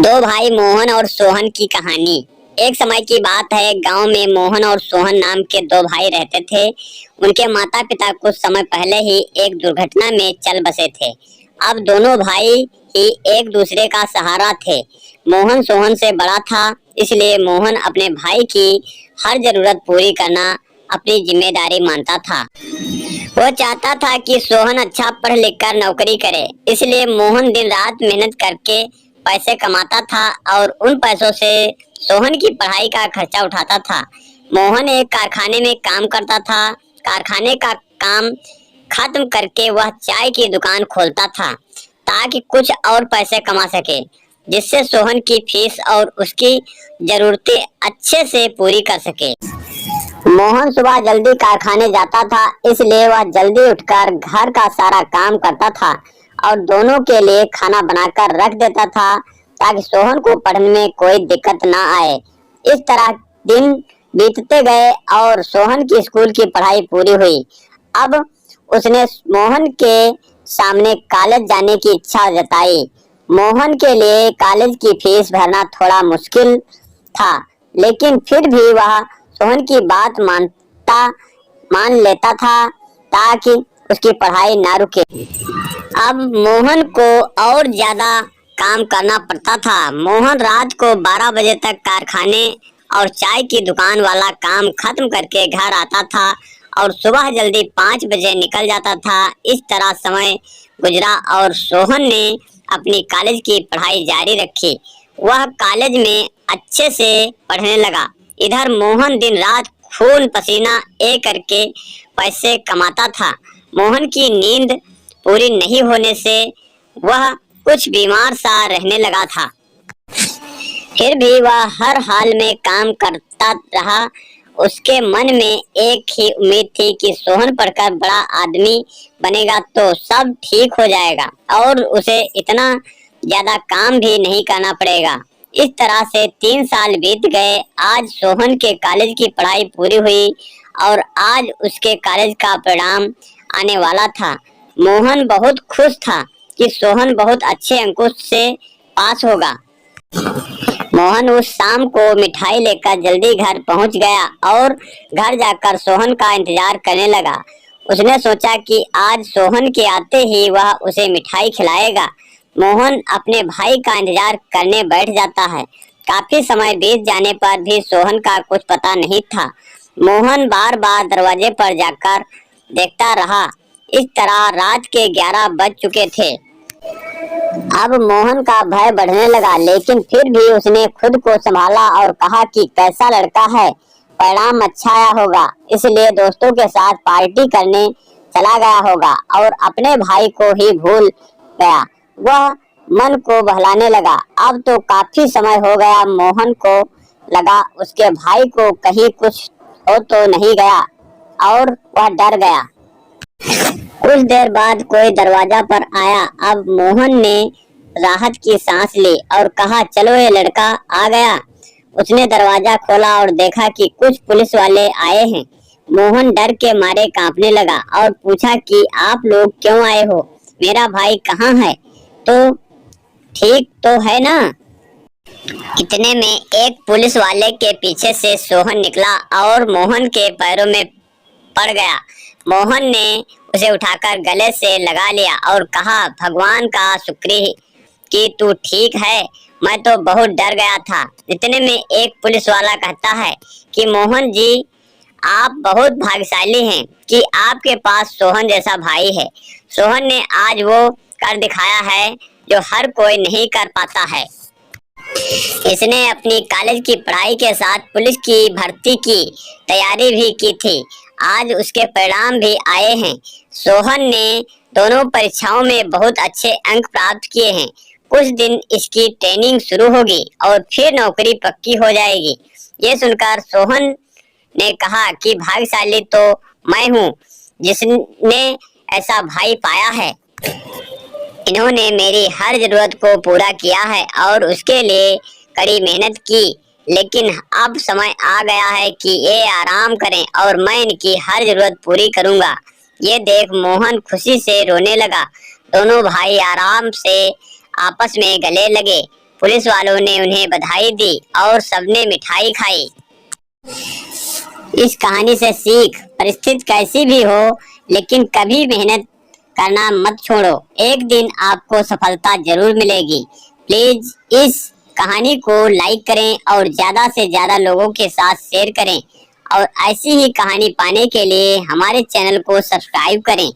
दो भाई मोहन और सोहन की कहानी। एक समय की बात है, गांव में मोहन और सोहन नाम के दो भाई रहते थे। उनके माता पिता कुछ समय पहले ही एक दुर्घटना में चल बसे थे। अब दोनों भाई ही एक दूसरे का सहारा थे। मोहन सोहन से बड़ा था, इसलिए मोहन अपने भाई की हर जरूरत पूरी करना अपनी जिम्मेदारी मानता था। वो चाहता था कि सोहन अच्छा पढ़ लिख कर नौकरी करे, इसलिए मोहन दिन रात मेहनत करके पैसे कमाता था और उन पैसों से सोहन की पढ़ाई का खर्चा उठाता था। मोहन एक कारखाने में काम करता था। कारखाने का काम खत्म करके वह चाय की दुकान खोलता था ताकि कुछ और पैसे कमा सके, जिससे सोहन की फीस और उसकी जरूरतें अच्छे से पूरी कर सके। मोहन सुबह जल्दी कारखाने जाता था, इसलिए वह जल्दी उठकर घर का सारा काम करता था और दोनों के लिए खाना बनाकर रख देता था ताकि सोहन को पढ़ने में कोई दिक्कत ना आए। इस तरह दिन बीतते गए और सोहन की स्कूल की पढ़ाई पूरी हुई। अब उसने मोहन के सामने कॉलेज जाने की इच्छा जताई। मोहन के लिए कॉलेज की फीस भरना थोड़ा मुश्किल था, लेकिन फिर भी वह सोहन की बात मान लेता था ताकि उसकी पढ़ाई ना रुके। अब मोहन को और ज्यादा काम करना पड़ता था। मोहन रात को 12 बजे तक कारखाने और चाय की दुकान वाला काम खत्म करके घर आता था और सुबह जल्दी 5 बजे निकल जाता था। इस तरह समय गुजरा और सोहन ने अपनी कॉलेज की पढ़ाई जारी रखी। वह कॉलेज में अच्छे से पढ़ने लगा। इधर मोहन दिन रात खून पसीना एक करके पैसे कमाता था। मोहन की नींद पूरी नहीं होने से वह कुछ बीमार सा रहने लगा था। फिर भी वह हर हाल में काम करता रहा। उसके मन में एक ही उम्मीद थी कि सोहन पढ़कर बड़ा आदमी बनेगा तो सब ठीक हो जाएगा और उसे इतना ज्यादा काम भी नहीं करना पड़ेगा। इस तरह से 3 साल बीत गए। आज सोहन के कॉलेज की पढ़ाई पूरी हुई और आज उसके कॉलेज का परिणाम आने वाला था। मोहन बहुत खुश था कि सोहन बहुत अच्छे अंकों से पास होगा। मोहन उस शाम को मिठाई लेकर जल्दी घर पहुंच गया और घर जाकर सोहन का इंतजार करने लगा। उसने सोचा कि आज सोहन के आते ही वह उसे मिठाई खिलाएगा। मोहन अपने भाई का इंतजार करने बैठ जाता है। काफी समय बीत जाने पर भी सोहन का कुछ पता नहीं था। मोहन बार बार दरवाजे पर जाकर देखता रहा। इस तरह रात के 11 बज चुके थे। अब मोहन का भय बढ़ने लगा, लेकिन फिर भी उसने खुद को संभाला और कहा कि कैसा लड़का है, परिणाम अच्छा आया होगा, इसलिए दोस्तों के साथ पार्टी करने चला गया होगा और अपने भाई को ही भूल गया। वह मन को बहलाने लगा। अब तो काफी समय हो गया। मोहन को लगा उसके भाई को कहीं कुछ हो तो नहीं गया और वह डर गया। कुछ देर बाद कोई दरवाजा पर आया। अब मोहन ने राहत की सांस ली और कहा, चलो ये लड़का आ गया। उसने दरवाजा खोला और देखा कि कुछ पुलिस वाले आए हैं। मोहन डर के मारे कांपने लगा और पूछा कि आप लोग क्यों आए हो, मेरा भाई कहाँ है, तो ठीक तो है ना। इतने में एक पुलिस वाले के पीछे से सोहन निकला और मोहन के पैरों में पड़ गया। मोहन ने उसे उठाकर गले से लगा लिया और कहा, भगवान का शुक्र कि तू ठीक है, मैं तो बहुत डर गया था। इतने में एक पुलिस वाला कहता है कि मोहन जी, आप बहुत भाग्यशाली हैं कि आपके पास सोहन जैसा भाई है। सोहन ने आज वो कर दिखाया है जो हर कोई नहीं कर पाता है। इसने अपनी कॉलेज की पढ़ाई के साथ पुलिस की भर्ती की तैयारी भी की थी। आज उसके परिणाम भी आए हैं। सोहन ने दोनों परीक्षाओं में बहुत अच्छे अंक प्राप्त किए हैं। कुछ दिन इसकी ट्रेनिंग शुरू होगी और फिर नौकरी पक्की हो जाएगी। ये सुनकर सोहन ने कहा कि भाग्यशाली तो मैं हूँ जिसने ऐसा भाई पाया है। इन्होंने मेरी हर जरूरत को पूरा किया है और उसके लिए कड़ी मेहनत की, लेकिन अब समय आ गया है कि ये आराम करें और मैं इनकी हर जरूरत पूरी करूंगा। ये देख मोहन खुशी से रोने लगा। दोनों भाई आराम से आपस में गले लगे। पुलिस वालों ने उन्हें बधाई दी और सबने मिठाई खाई। इस कहानी से सीख, परिस्थिति कैसी भी हो लेकिन कभी मेहनत करना मत छोड़ो, एक दिन आपको सफलता जरूर मिलेगी। प्लीज इस कहानी को लाइक करें और ज्यादा से ज्यादा लोगों के साथ शेयर करें और ऐसी ही कहानी पाने के लिए हमारे चैनल को सब्सक्राइब करें।